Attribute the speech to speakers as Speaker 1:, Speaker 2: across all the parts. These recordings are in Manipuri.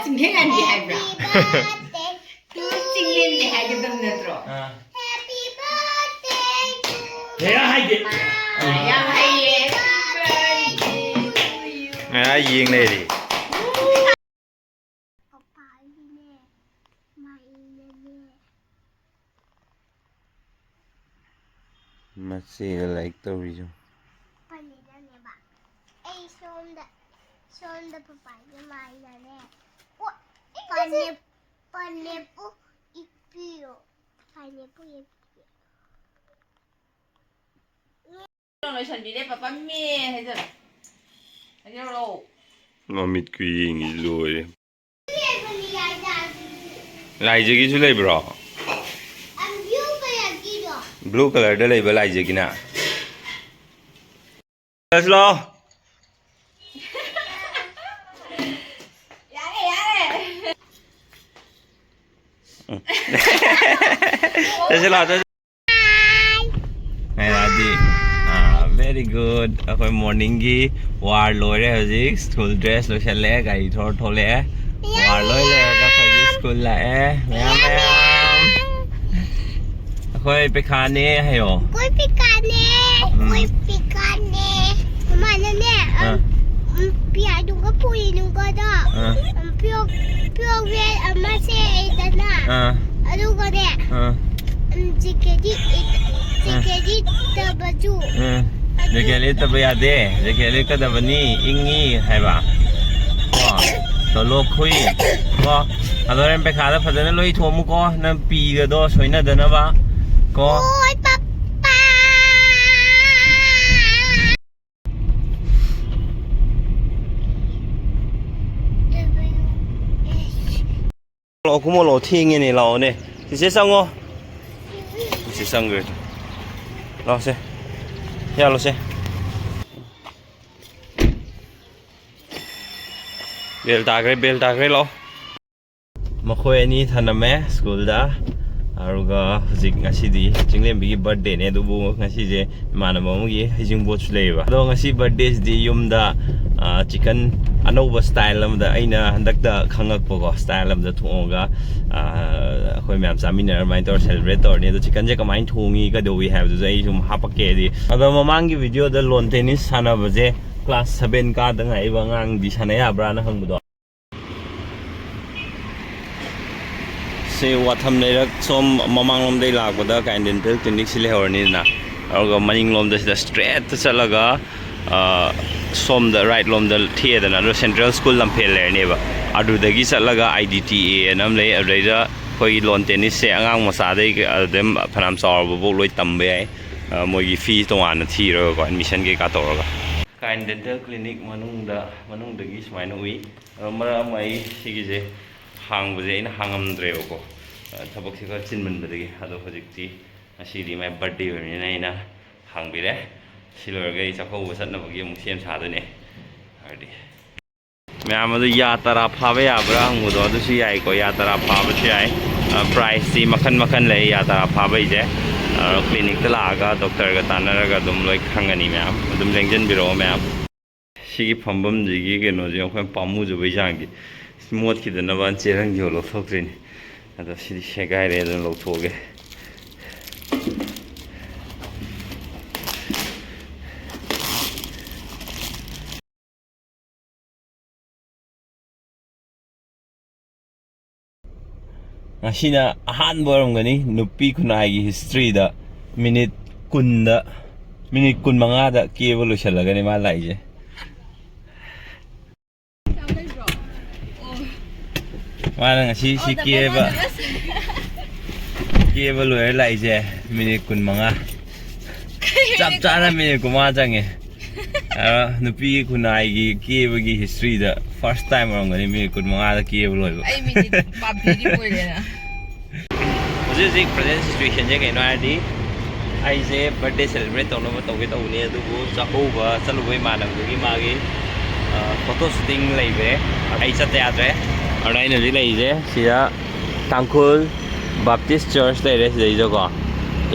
Speaker 1: 징행한디 하이브라. 징행한디 하이게 덤네트로.
Speaker 2: 대야 하이게.
Speaker 1: 야 하이게.
Speaker 3: À duyên này đi. Masih like story jo.
Speaker 4: Sonda papaya maina ne. Pineapple ipio. Pineapple ipio.
Speaker 1: Rồiฉันดีได้ปะปั๊มเมียให้เถอะให้เจ้าโล
Speaker 3: Mà mít quy nghĩ rồi. Lại chứ cái chú lấy bro. Blue color đó lấy bữa lại chứ cái nào. Let's go. Let's go. Này là gì? Very good. Ako'y morning gi war loi re hoji school dress lo chale gari thor thole war loi le ka khoy school la ma'am ako'y pekhane hayo
Speaker 4: Koi pikane. Mana ne? Pia dunga pui dunga da. Pio ve amase edana. Aduga ne. Jikedi tabaju.
Speaker 3: Jekeli tabi ade jekeli ka dabani ingi hai ba ko to lo khui ko adoren pekhada phadana loi thomu ko na pi ga do soina dana ba ko
Speaker 4: Oi papa.
Speaker 3: lo kuma lo thing ni lo ne si se sang o si sang ge lo se ya lo se bel ta gre lo ma khoi ani thaname school da aruga hujik ngasi di jinglem bi birthday ne du bu ngasi je mana ma mu gi hijing bo chu leiba do ngasi birthday di yum da chicken anova style lam da aina handak da khangak po ko style lam da thonga khoi myam saminar mai tor celebrate tor ne do chicken je kamai thongi ka do we have do ai sum hapake di ado mamang gi video da lon tennis sana baje class 7 ka da ngai ba ngang di sana ya bra na hang bu से वाथम लेरक सोम ममांग लोम दे लागबदा काइन डेंटल क्लिनिक सिले हरनी ना और मनिंग लोम दे स्ट्रेट चलगा सोम द राइट लोम द थिए दना रो सेंट्रल स्कूल लम फेल लेनेबा अदु दगी चलगा आईडीटीए नम ले अरेजा कोई लोन टेनिस से अंगांग मसा दे देम फनाम सॉर बो लोय तंबे ai मोगी फी तोवान थीरो को एडमिशन के का तोरगा काइन डेंटल क्लिनिक मनुंग दगी सुमाइन उई मरा मई सिगिजे हांगबजे इन हांगमद्रेबको थबकसे खर चिनमनबदगी अदो हजिकती असीदी माय बर्थडे होनिना इना हांगबिरे सिलोरगे चखौब सतनबगी मु सेम सादने हरदी मैम अदो या तरा फाबे याब्रा हंगबदो अदुसु याई को या तरा फाबसु याई प्राइस सी मखन मखन ले या तरा फाबे जे क्लिनिक ता लागा डॉक्टर गा तानरगा दुम लोय खंगनी मैम दुम लेंजन बिरो मैम सिगी फंबम जिगी केनो जे अखोय पामु जुबै जांगी मोट की दना बान चेरंग जो लो थोक्रिन अदा सिदि शेगाय रे दन लो थोगे ngashina ahan borom gani nupi khunai gi history da minute kun manga da ke evolution lagani ma lai je mana ngasi si kieba loy lai je minute kun manga chap chana minute kuma jange nupi kunai gi kieba gi history da first time orang gani minute kun manga da kieba loy
Speaker 1: ai minute babi di boile na
Speaker 3: Hujik present situation je kai no adi ai je birthday celebrate tono ma toge to ne du bu chaho ba chalu bai manam gi ma gi photo shooting lai be ai chate atre arai na ji lai je sia Tangkhul Baptist Church lai re sei jo ko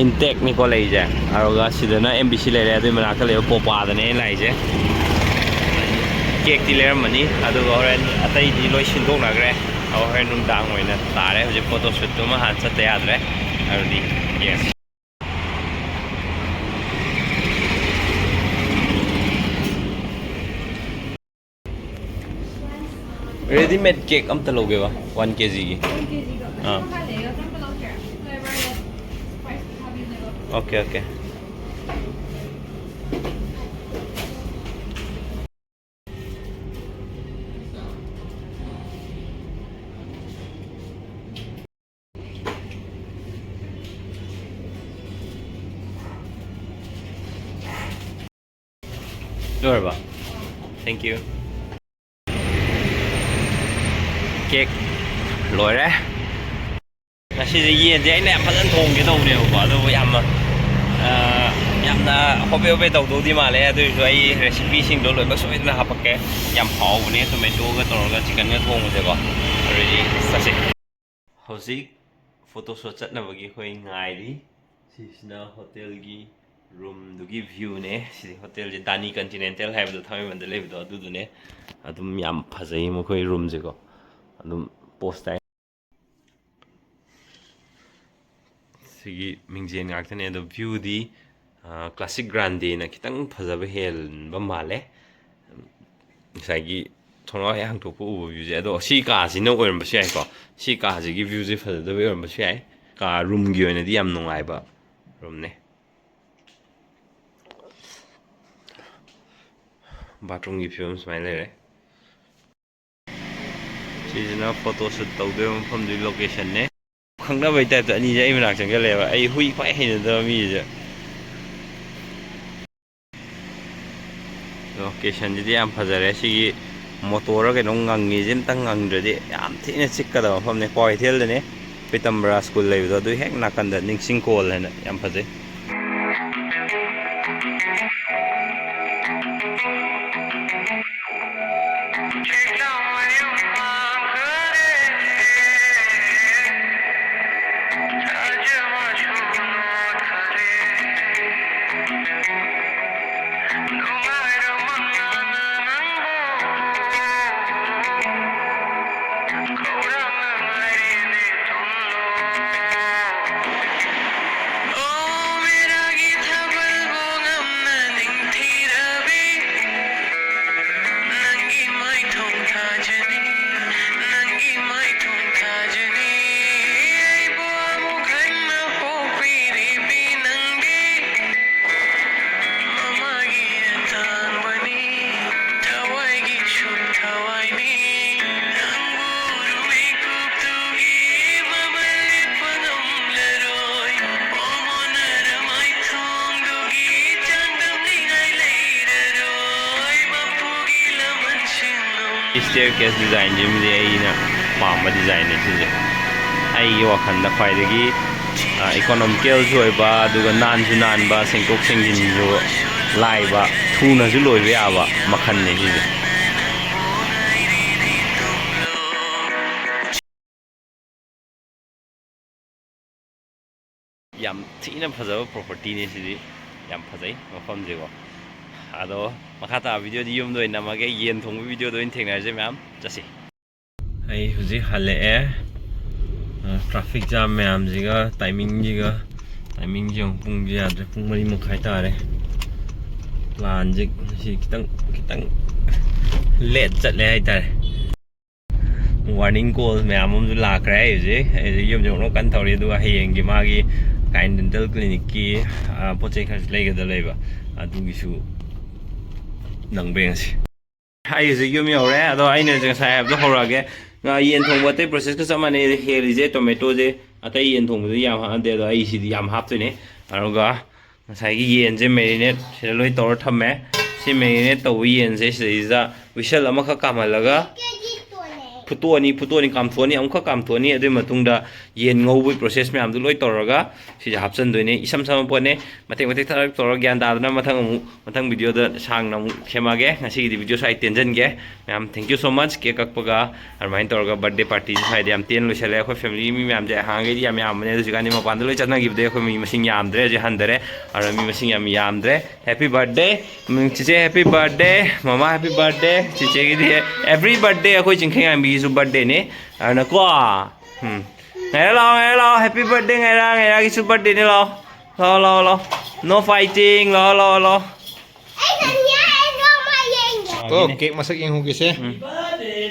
Speaker 3: intake ni ko lai je aroga sidana MBC lai re adu mana ka le popa da ne lai je ꯀꯦꯛꯇꯤ ꯂꯩꯔꯝꯃꯅꯤ ꯑꯗꯨꯒ ꯍꯣꯔꯦꯟ ꯑꯇꯩꯗꯤ ꯂꯣꯏ ꯁꯤꯟꯗꯣꯛꯅꯈ꯭ꯔꯦ ꯍꯣꯔꯦꯟ ꯅꯨꯡꯗꯥꯡ ꯑꯣꯏꯅ ꯇꯥꯔꯦ ꯍꯧꯖꯤꯛ ꯐꯣꯇꯣ ꯁꯨꯠꯇꯨꯃ ꯍꯥꯟꯅ ꯆꯠꯇ ꯌꯥꯗ꯭ꯔꯦ ꯑꯗꯨꯗꯤ ꯌꯦꯁ ꯔꯦꯗꯤꯃꯦꯗ ꯀꯦꯛ ꯑꯝꯇ ꯂꯧꯒꯦꯕ 1 kg ओके ओके लोरबा थैंक यू केक लोरे ngasize yende aina yam fajan thongge tawneba ado yamna hobe hobe tawdodi male adu so ai recipe sing do loiba soidna hapakke yam hawne tomato ga torga chicken ga thongse ko already sase hozik photo shoot chatnabagi hoi ngairi sisna hotel gi room dugi view ne si hotel je Dani Continental haibdo thami mande lebdo adu ne adum yam phajai mo khoi room je ko adum post ai सिगी मिंगजेन गाक्तने द व्यू दी क्लासिक ग्रांडे ना खितंग फजब हेल माले थोड़ा yang थोपो उ व्यू जे अदो सी का सिन ओइरमबसु याइ को सी का जिगी व्यू जे फजदब ओइरमबसु याइ का रूम गी ओइना दी याम नुंगाइबा रूम ने बाथरूम गी फिल्म स्माइल लेरे सिजना फोटो शूट तौदे मफम दी लोकेशन ने खंगनाबै टाइप त अनि जे ai मनाक चंगे लेबा ai hui ख्वाइ हैनद मी जे लोकेशन जी याम फजरे सिगी मोटर के no ngangi jim tang ngangdredi yam thine chikkada mafam ne Koithel ne Pitambara school leibdo du hek nakanda ningsing kol hena yam phajai staircase design jim de aina pamba design ne sije ai yo wakhanda khwaidagi economical joiba aduga nan ju nan ba sengkok sengjin jo laiba thuna ju loibe aba makhan ne sije yam thina phajaba property ne sije yam phajai mafam jego ado makata video di yum doi namage yen thong video doi thengna je ma'am jasi ai huji hale traffic jam ma'am jiga timing jong pung ji adre pung mari mokhai tare plan ji si kitang late chat le hai tare warning call ma'am um ju la krai je yum jong no kan thori du hayeng gi magi kind dental clinic ki pochai khas lega da leiba adu gi su nang beng si ai ji yum yo re ado ai ne jang sai abdo horage nga yen thong ba te process ka samane heli je tomato je atai yen thong du yam ha de do ai si di yam hap tu ne aroga sai gi yen je marinate se loi tor thamme si marinate to yen je si za whistle ama kha kamalaga phuto ni kam thoni am kha kam thoni ade matungda yen ngꯧꯕꯒꯤ process ꯃꯌꯥꯝꯗꯨ ꯂꯣꯏ ꯇꯧꯔꯒ ꯁꯤꯁꯦ ꯍꯥꯞꯆꯟꯗꯣꯏꯅꯦ ꯏꯁꯝ ꯁꯝꯕ ꯄꯣꯠꯅꯦ ꯃꯇꯦꯛ ꯃꯇꯦꯛ ꯊꯥꯔꯛ ꯇꯧꯔꯒ ꯒ꯭ꯌꯥꯟ ꯇꯥꯗꯅ ꯃꯊꯪ ꯚꯤꯗꯤꯑꯣꯗ ꯁꯥꯡꯅ ꯑꯃꯨꯛ ꯁꯦꯝꯃꯛꯑꯒꯦ ꯉꯁꯤꯒꯤꯗꯤ ꯚꯤꯗꯤꯑꯣ ꯁ꯭ꯋꯥꯏ ꯇꯦꯟꯖꯟꯒꯦ ꯃꯌꯥꯝ ꯊꯦꯡꯛ ꯌꯨ ꯁꯣ ꯃꯆ ꯀꯦꯛ ꯀꯛꯄꯒ ꯑꯗꯨꯃꯥꯏꯅ ꯇꯧꯔꯒ ꯕꯔꯊꯗꯦ ꯄꯥꯔꯇꯤꯁꯦ ꯁ꯭ꯋꯥꯏꯗ ꯌꯥꯝ ꯇꯦꯟ ꯂꯣꯏꯁꯜꯂꯦ ꯑꯩꯈꯣꯏ ꯐꯦꯃꯤꯂꯤ ꯃꯤ ꯃꯌꯥꯝꯁꯦ ꯍꯥꯟꯅꯒꯩꯗꯤ ꯌꯥꯝ ꯌꯥꯝꯕꯅꯦ ꯍꯧꯖꯤꯛꯀꯥꯟꯗꯤ ꯃꯄꯥꯟꯗ ꯂꯣꯏ ꯆꯠꯅꯈꯤꯕꯗꯩ ꯑꯩꯈꯣꯏ ꯃꯤ ꯃꯁꯤꯡ ꯌꯥꯝꯗ꯭ꯔꯦ ꯍꯧꯖꯤꯛ ꯍꯟꯊꯔꯦ ꯑꯗꯨꯅ ꯃꯤ ꯃꯁꯤꯡ ꯌꯥꯝ ꯌꯥꯝꯗ꯭ꯔꯦ ꯍꯦꯄꯤ ꯕꯔꯊꯗꯦ ꯆꯤꯆꯦ ꯍꯦꯄꯤ ꯕꯔꯊꯗे ꯃꯃꯥ ꯍꯦꯄꯤ ꯕꯔꯊꯗे ꯆꯤꯆꯦꯒꯤꯗꯤ ꯑꯦꯕ꯭री ꯕꯔꯊꯗे ꯑꯩꯈꯣꯏ ꯆꯤꯡꯈꯩꯉꯥꯟꯕꯤꯒꯤꯁꯨ ꯕꯔꯊꯗꯦꯅꯤ ꯑꯗꯨꯅꯀꯣ ꯉꯥꯏꯔ ꯂꯥꯛꯑꯣ ꯍꯦꯄꯤ ꯕꯔꯊꯗे ꯉꯥꯏꯔꯥꯒꯤꯁꯨ ꯕꯔꯊꯗꯦꯅꯤ ꯂꯥꯛꯑꯣ no fighting ꯂꯥꯛꯑꯣ
Speaker 5: Oh, cake masak yang hugis ya?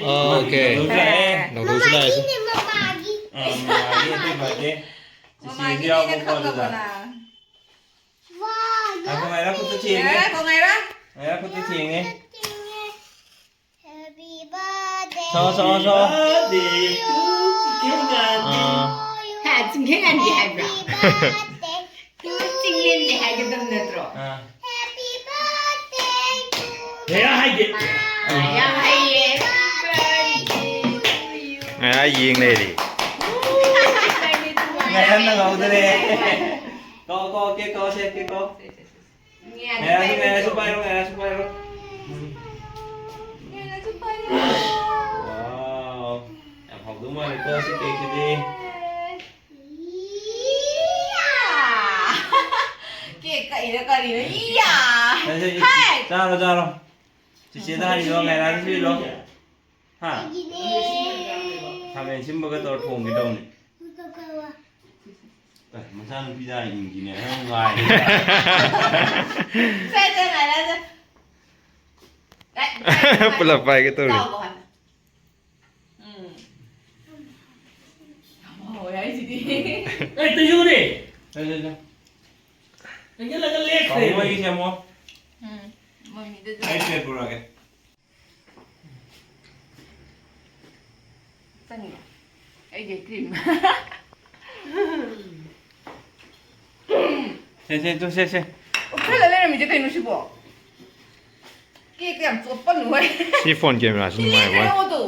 Speaker 5: Oh, oke. Nunggu sudah ya.
Speaker 4: Ini membagi.
Speaker 3: Happy birthday
Speaker 1: Mama gini dia khóc rồi nè.
Speaker 4: Wow,
Speaker 3: Aku ngaira aku tuh cieng
Speaker 1: Nè, con này đó.
Speaker 3: Ngaira aku tuh cieng nih.
Speaker 4: Happy birthday.
Speaker 3: So.
Speaker 2: birthday to Chicken
Speaker 1: Ha, chính anh gì hay
Speaker 4: Happy
Speaker 1: rồi.
Speaker 4: birthday.
Speaker 1: Chính lên gì hay cái tâm nè rồi.
Speaker 4: Happy birthday to
Speaker 2: 내가 할게.
Speaker 1: Ya hay vậy.
Speaker 3: Ngaira gieng này đi. Ngaira nó ngầu thế này. Cô kia cô xem kia cô. Ngaira supaya lo. Wow. Em học đúng rồi cô sẽ kể cái gì?
Speaker 1: Kìa cậy nó Iya. Hai.
Speaker 3: Ra rồi. Chị ta đi lo Ngaira đi lo. Ha.
Speaker 4: gini.
Speaker 3: Kalian sih baga tau thong cái đâu này.
Speaker 4: Untuk kawa.
Speaker 3: Masa nu pizza ini gini ya, ngai.
Speaker 1: Xe trên này là gì? Đấy.
Speaker 5: Pelapa gitu.
Speaker 1: Đâu của anh? Ngồi đấy chị đi.
Speaker 2: Ê, tôi vô đi.
Speaker 3: Đây.
Speaker 2: Anh nhớ là cái lết
Speaker 3: Có
Speaker 2: này.
Speaker 3: mấy xem không?
Speaker 1: Mình đi
Speaker 3: Ai chơi bữa rồi
Speaker 1: Sao nhỉ? Ấy để tìm.
Speaker 3: Xem.
Speaker 1: Thế là lên là mìnhจะเป็นรู้สึกบ่cái làm chuột bẩn rồi.
Speaker 5: Sifon game lah,
Speaker 1: Cái
Speaker 5: semua
Speaker 1: này
Speaker 5: ya.
Speaker 1: đâu tụ.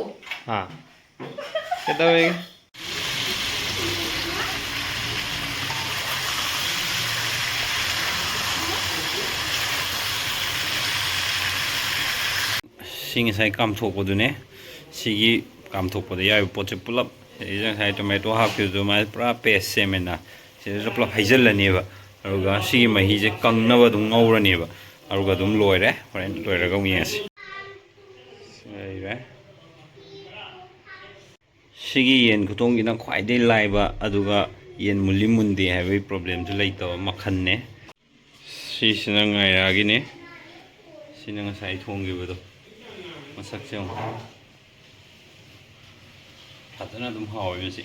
Speaker 5: Ah. Kita lagi.
Speaker 3: Sing sai kam thok podune. Sigi kam thok podu ya poche pulap. Ijang sai tomato hap ke do mai pra paste semena. Se pulap haijal lani ba. Aruga sigi mahi je kangna ba dung ngaurani ba. Aruga dum loire. Horen loire ga ngias. Sai Sigi yen khutong ina khwai dei lai ba aduga yen muli mundi hai problem tu lai to makhan ne. Si sina ngaira gi ne. Sina nga sai thong gi ba do. Masak siya. At na dum hawa yun si.